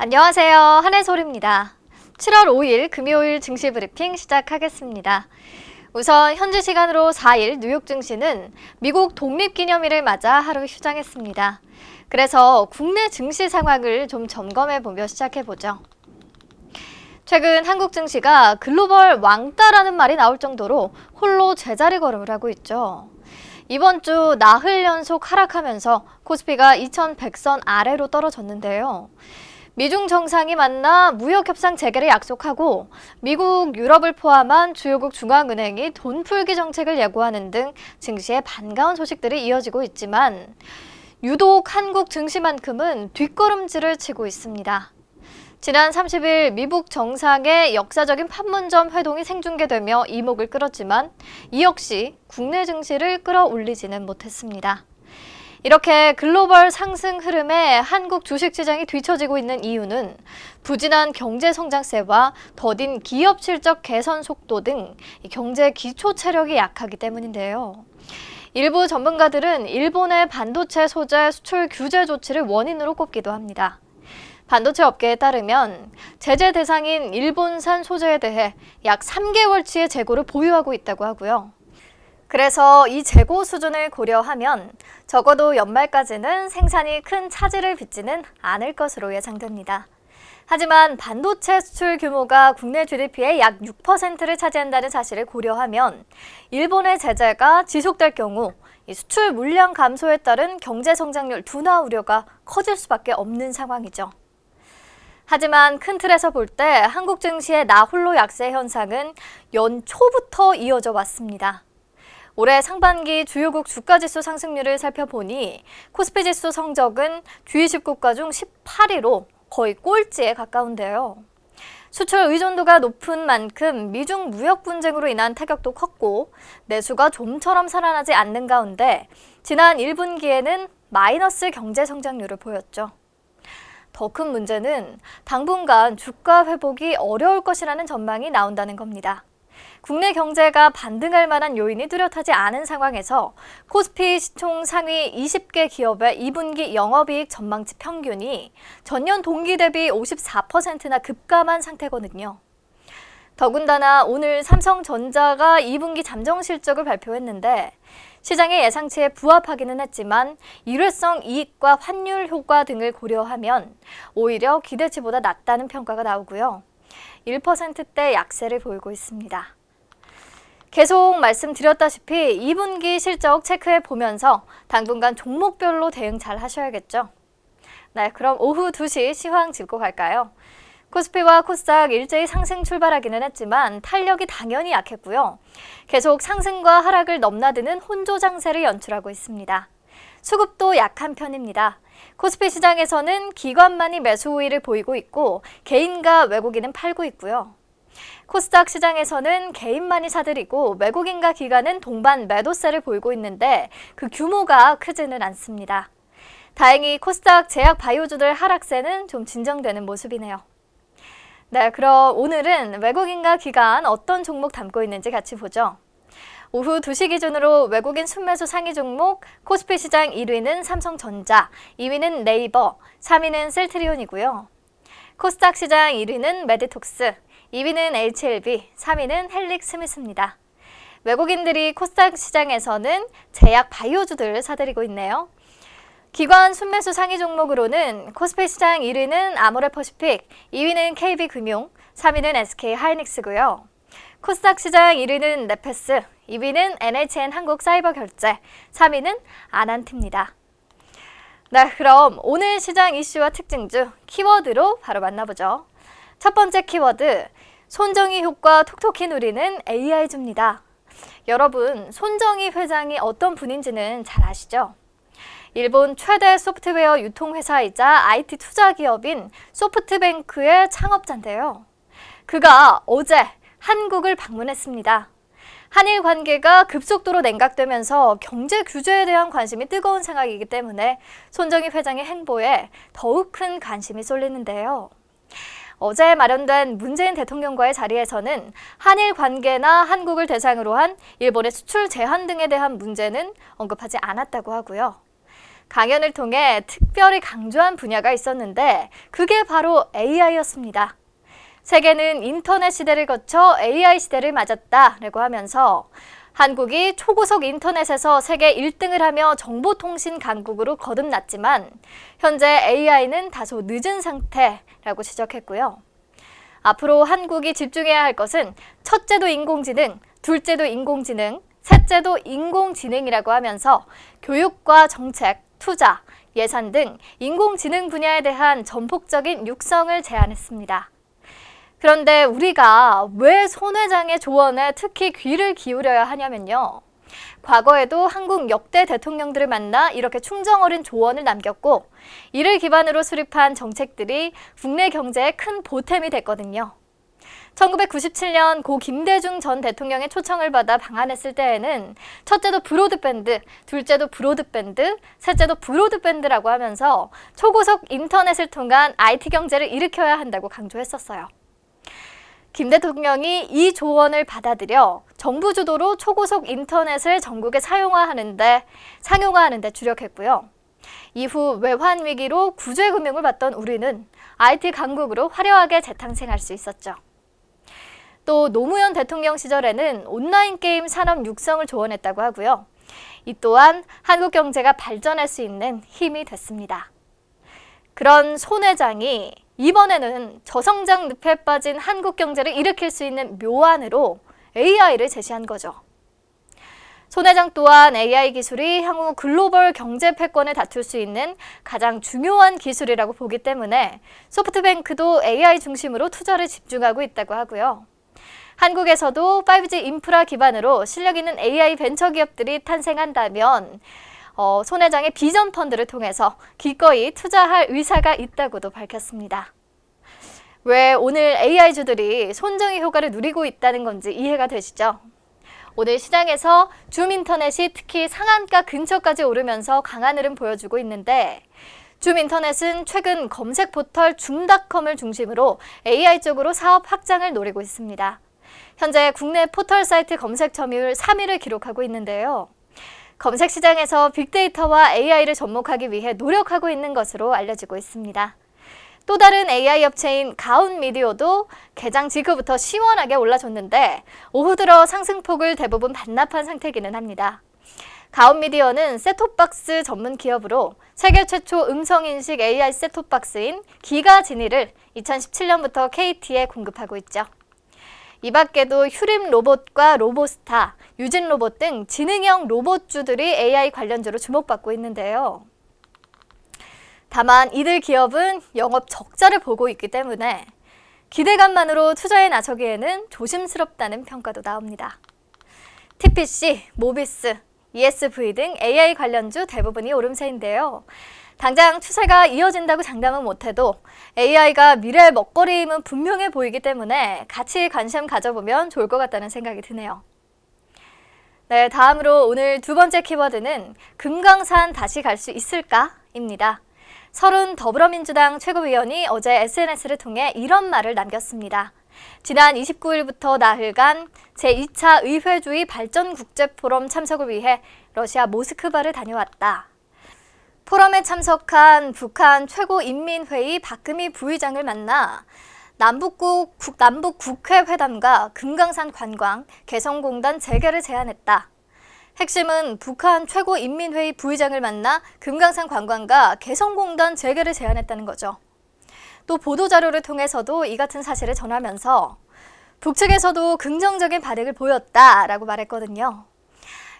안녕하세요. 한혜솔입니다. 7월 5일 금요일 증시 브리핑 시작하겠습니다. 우선 현지 시간으로 4일 뉴욕 증시는 미국 독립기념일을 맞아 하루 휴장했습니다. 그래서 국내 증시 상황을 좀 점검해보며 시작해보죠. 최근 한국 증시가 글로벌 왕따라는 말이 나올 정도로 홀로 제자리 걸음을 하고 있죠. 이번 주 나흘 연속 하락하면서 코스피가 2100선 아래로 떨어졌는데요. 미중 정상이 만나 무역협상 재개를 약속하고 미국, 유럽을 포함한 주요국 중앙은행이 돈 풀기 정책을 예고하는 등 증시에 반가운 소식들이 이어지고 있지만 유독 한국 증시만큼은 뒷걸음질을 치고 있습니다. 지난 30일 미국 정상의 역사적인 판문점 회동이 생중계되며 이목을 끌었지만 이 역시 국내 증시를 끌어올리지는 못했습니다. 이렇게 글로벌 상승 흐름에 한국 주식시장이 뒤처지고 있는 이유는 부진한 경제 성장세와 더딘 기업 실적 개선 속도 등 경제 기초 체력이 약하기 때문인데요. 일부 전문가들은 일본의 반도체 소재 수출 규제 조치를 원인으로 꼽기도 합니다. 반도체 업계에 따르면 제재 대상인 일본산 소재에 대해 약 3개월치의 재고를 보유하고 있다고 하고요. 그래서 이 재고 수준을 고려하면 적어도 연말까지는 생산이 큰 차질을 빚지는 않을 것으로 예상됩니다. 하지만 반도체 수출 규모가 국내 GDP의 약 6%를 차지한다는 사실을 고려하면 일본의 제재가 지속될 경우 이 수출 물량 감소에 따른 경제 성장률 둔화 우려가 커질 수밖에 없는 상황이죠. 하지만 큰 틀에서 볼 때 한국 증시의 나홀로 약세 현상은 연초부터 이어져 왔습니다. 올해 상반기 주요국 주가지수 상승률을 살펴보니 코스피 지수 성적은 G20국가 중 18위로 거의 꼴찌에 가까운데요. 수출 의존도가 높은 만큼 미중 무역 분쟁으로 인한 타격도 컸고 내수가 좀처럼 살아나지 않는 가운데 지난 1분기에는 마이너스 경제 성장률을 보였죠. 더 큰 문제는 당분간 주가 회복이 어려울 것이라는 전망이 나온다는 겁니다. 국내 경제가 반등할 만한 요인이 뚜렷하지 않은 상황에서 코스피 시총 상위 20개 기업의 2분기 영업이익 전망치 평균이 전년 동기 대비 54%나 급감한 상태거든요. 더군다나 오늘 삼성전자가 2분기 잠정 실적을 발표했는데 시장의 예상치에 부합하기는 했지만 일회성 이익과 환율 효과 등을 고려하면 오히려 기대치보다 낮다는 평가가 나오고요. 1%대 약세를 보이고 있습니다. 계속 말씀드렸다시피 2분기 실적 체크해 보면서 당분간 종목별로 대응 잘 하셔야겠죠. 네, 그럼 오후 2시 시황 짚고 갈까요? 코스피와 코스닥 일제히 상승 출발하기는 했지만 탄력이 당연히 약했고요. 계속 상승과 하락을 넘나드는 혼조 장세를 연출하고 있습니다. 수급도 약한 편입니다. 코스피 시장에서는 기관만이 매수 우위를 보이고 있고 개인과 외국인은 팔고 있고요. 코스닥 시장에서는 개인만이 사들이고 외국인과 기관은 동반 매도세를 보이고 있는데 그 규모가 크지는 않습니다. 다행히 코스닥 제약 바이오주들 하락세는 좀 진정되는 모습이네요. 네, 그럼 오늘은 외국인과 기관 어떤 종목 담고 있는지 같이 보죠. 오후 2시 기준으로 외국인 순매수 상위 종목 코스피 시장 1위는 삼성전자, 2위는 네이버, 3위는 셀트리온이고요. 코스닥 시장 1위는 메디톡스, 2위는 HLB, 3위는 헬릭스미스입니다. 외국인들이 코스닥 시장에서는 제약 바이오주들 사들이고 있네요. 기관 순매수 상위 종목으로는 코스피 시장 1위는 아모레퍼시픽, 2위는 KB금융, 3위는 SK하이닉스고요. 코스닥 시장 1위는 네페스, 2위는 NHN 한국사이버결제, 3위는 아난티입니다. 네, 그럼 오늘 시장 이슈와 특징주 키워드로 바로 만나보죠. 첫 번째 키워드, 손정희 효과 톡톡히 누리는 AI주입니다. 여러분, 손정희 회장이 어떤 분인지는 잘 아시죠? 일본 최대 소프트웨어 유통회사이자 IT 투자기업인 소프트뱅크의 창업자인데요. 그가 어제 한국을 방문했습니다. 한일 관계가 급속도로 냉각되면서 경제 규제에 대한 관심이 뜨거운 상황이기 때문에 손정희 회장의 행보에 더욱 큰 관심이 쏠리는데요. 어제 마련된 문재인 대통령과의 자리에서는 한일 관계나 한국을 대상으로 한 일본의 수출 제한 등에 대한 문제는 언급하지 않았다고 하고요. 강연을 통해 특별히 강조한 분야가 있었는데 그게 바로 AI였습니다. 세계는 인터넷 시대를 거쳐 AI 시대를 맞았다라고 하면서 한국이 초고속 인터넷에서 세계 1등을 하며 정보통신 강국으로 거듭났지만 현재 AI는 다소 늦은 상태라고 지적했고요. 앞으로 한국이 집중해야 할 것은 첫째도 인공지능, 둘째도 인공지능, 셋째도 인공지능이라고 하면서 교육과 정책, 투자, 예산 등 인공지능 분야에 대한 전폭적인 육성을 제안했습니다. 그런데 우리가 왜 손 회장의 조언에 특히 귀를 기울여야 하냐면요. 과거에도 한국 역대 대통령들을 만나 이렇게 충정 어린 조언을 남겼고 이를 기반으로 수립한 정책들이 국내 경제에 큰 보탬이 됐거든요. 1997년 고 김대중 전 대통령의 초청을 받아 방한했을 때에는 첫째도 브로드밴드, 둘째도 브로드밴드, 셋째도 브로드밴드라고 하면서 초고속 인터넷을 통한 IT 경제를 일으켜야 한다고 강조했었어요. 김 대통령이 이 조언을 받아들여 정부 주도로 초고속 인터넷을 전국에 상용화하는데 주력했고요. 이후 외환 위기로 구제금융을 받던 우리는 IT 강국으로 화려하게 재탄생할 수 있었죠. 또 노무현 대통령 시절에는 온라인 게임 산업 육성을 조언했다고 하고요. 이 또한 한국 경제가 발전할 수 있는 힘이 됐습니다. 그런 손 회장이 이번에는 저성장 늪에 빠진 한국 경제를 일으킬 수 있는 묘안으로 AI를 제시한 거죠. 손 회장 또한 AI 기술이 향후 글로벌 경제 패권을 다툴 수 있는 가장 중요한 기술이라고 보기 때문에 소프트뱅크도 AI 중심으로 투자를 집중하고 있다고 하고요. 한국에서도 5G 인프라 기반으로 실력 있는 AI 벤처 기업들이 탄생한다면 손 회장의 비전 펀드를 통해서 기꺼이 투자할 의사가 있다고도 밝혔습니다. 왜 오늘 AI주들이 손정의 효과를 누리고 있다는 건지 이해가 되시죠? 오늘 시장에서 줌 인터넷이 특히 상한가 근처까지 오르면서 강한 흐름 보여주고 있는데 줌 인터넷은 최근 검색 포털 줌닷컴을 중심으로 AI 쪽으로 사업 확장을 노리고 있습니다. 현재 국내 포털 사이트 검색 점유율 3위를 기록하고 있는데요. 검색 시장에서 빅데이터와 AI를 접목하기 위해 노력하고 있는 것으로 알려지고 있습니다. 또 다른 AI 업체인 가온미디어도 개장 직후부터 시원하게 올라줬는데 오후 들어 상승폭을 대부분 반납한 상태이기는 합니다. 가온미디어는 셋톱박스 전문 기업으로 세계 최초 음성인식 AI 셋톱박스인 기가지니를 2017년부터 KT에 공급하고 있죠. 이 밖에도 휴림 로봇과 로보스타, 유진 로봇 등 지능형 로봇주들이 AI 관련주로 주목받고 있는데요. 다만 이들 기업은 영업 적자를 보고 있기 때문에 기대감만으로 투자에 나서기에는 조심스럽다는 평가도 나옵니다. TPC, 모비스, ESV 등 AI 관련주 대부분이 오름세인데요. 당장 추세가 이어진다고 장담은 못해도 AI가 미래의 먹거리임은 분명해 보이기 때문에 같이 관심 가져보면 좋을 것 같다는 생각이 드네요. 네, 다음으로 오늘 두 번째 키워드는 금강산 다시 갈 수 있을까?입니다. 서른 더불어민주당 최고위원이 어제 SNS를 통해 이런 말을 남겼습니다. 지난 29일부터 나흘간 제2차 의회주의 발전국제포럼 참석을 위해 러시아 모스크바를 다녀왔다. 포럼에 참석한 북한 최고인민회의 박금희 부의장을 만나 남북국회 회담과 금강산 관광, 개성공단 재개를 제안했다. 핵심은 북한 최고인민회의 부의장을 만나 금강산 관광과 개성공단 재개를 제안했다는 거죠. 또 보도자료를 통해서도 이 같은 사실을 전하면서 북측에서도 긍정적인 반응을 보였다라고 말했거든요.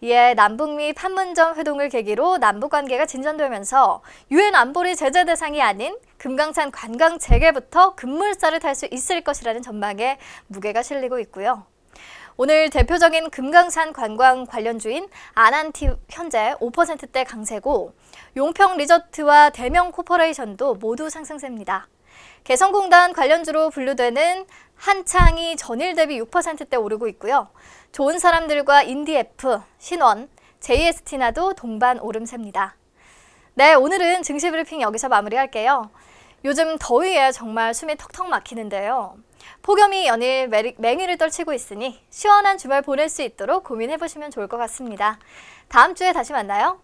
이에 남북미 판문점 회동을 계기로 남북관계가 진전되면서 유엔 안보리 제재 대상이 아닌 금강산 관광 재개부터 급물살을 탈 수 있을 것이라는 전망에 무게가 실리고 있고요. 오늘 대표적인 금강산 관광 관련주인 아난티 현재 5%대 강세고 용평 리조트와 대명 코퍼레이션도 모두 상승세입니다. 개성공단 관련주로 분류되는 한창이 전일 대비 6%대 오르고 있고요. 좋은 사람들과 인디F, 신원, JST나도 동반 오름세입니다. 네, 오늘은 증시 브리핑 여기서 마무리할게요. 요즘 더위에 정말 숨이 턱턱 막히는데요. 폭염이 연일 맹위를 떨치고 있으니 시원한 주말 보낼 수 있도록 고민해보시면 좋을 것 같습니다. 다음 주에 다시 만나요.